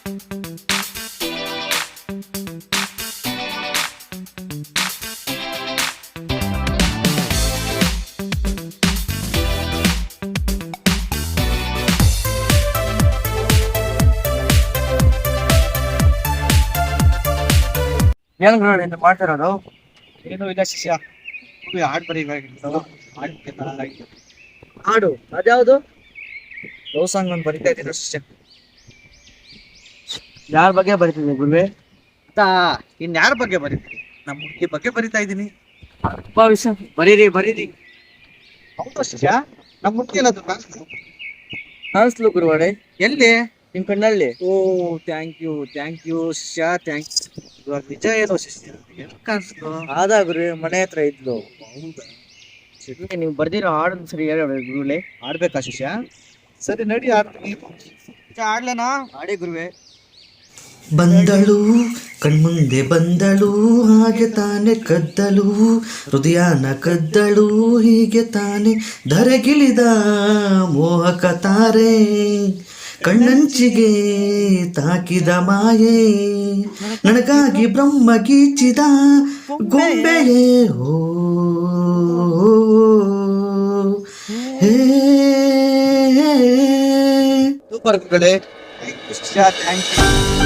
ಏನು ಗುರುಗಳೇ ಮಾಡ್ತಿರೋದು? ಏನು ಇಲ್ಲ ಶಿಷ್ಯ, ಹಾಡು ಬರೀಬೇಕಾಗಿತ್ತು. ಹಾಡು ಹಾಡು ಅದ್ಯಾವುದು? ಲವ್ ಸಾಂಗ್ ಒಂದು ಬರಿತಾ ಇದ್ದೀನಿ ಶಿಷ್ಯ. ಯಾರ ಬಗ್ಗೆ ಬರೀತಿದ್ದೆ ಗುರುವೆ? ಅಂತ ಇನ್ಯಾರ ಬಗ್ಗೆ ಬರೀತೀನಿ? ನಮ್ಮ ಹುಡುಗಿ ಬಗ್ಗೆ ಬರಿತಾ ಇದ್ದೀನಿ. ತುಂಬಾ ವಿಷಯ ಬರೀರಿ ಬರೀರಿ. ಹೌದಾ ಶಿಷ್ಯ? ನಮ್ಮ ಹುಡುಗಿ ಎಲ್ಲದು ಕಾಣಿಸ್ಲು ಗುರುಗಳೇ, ಎಲ್ಲಿ? ನಿಮ್ ಕಣ್ಣಲ್ಲಿ. ಓ, ಥ್ಯಾಂಕ್ ಯು ಶಿಷ್ಯ, ಥ್ಯಾಂಕ್ಸ್. ಇವಾಗ ನಿಜ ಏನೋ ಶಿಷ್ಯ, ಎಲ್ಲಿ ಕಾಣಿಸ್ತು? ಆದಾ ಗುರುವೆ, ಮನೆ ಹತ್ರ ಇದ್ಲು. ಹೌದಾ? ನೀವು ಬರ್ದಿರೋ ಹಾಡನ್ ಸರಿ ಹೇಳಿ ಗುರುಗಳೇ. ಆಡ್ಬೇಕಾ ಶಿಷ್ಯ? ಸರಿ ನಡಿ ಆಡ್ತೀನಿ. ಆಡ್ಲೇನಾ? ಹಾಡಿ ಗುರುವೆ. ಬಂದಳು ಕಣ್ಮುಂದೆ ಬಂದಳು, ಹಾಗೆ ತಾನೆ ಕದ್ದಳು ಹೃದಯನ ಕದ್ದಳು, ಹೀಗೆ ತಾನೆ ಧರೆಗಿಳಿದ ಮೋಹಕ ತಾರೆ, ಕಣ್ಣಂಚಿಗೆ ತಾಕಿದ ಮಾಯೆ, ನನಗಾಗಿ ಬ್ರಹ್ಮ ಗೀಚಿದ ಗೊಂಬೆಯೇ ಓ ಹೇ. ಸೂಪರ್ ಗುರುಗಳೇ, ಶಿಷ್ಯ, ಥ್ಯಾಂಕ್ ಯು.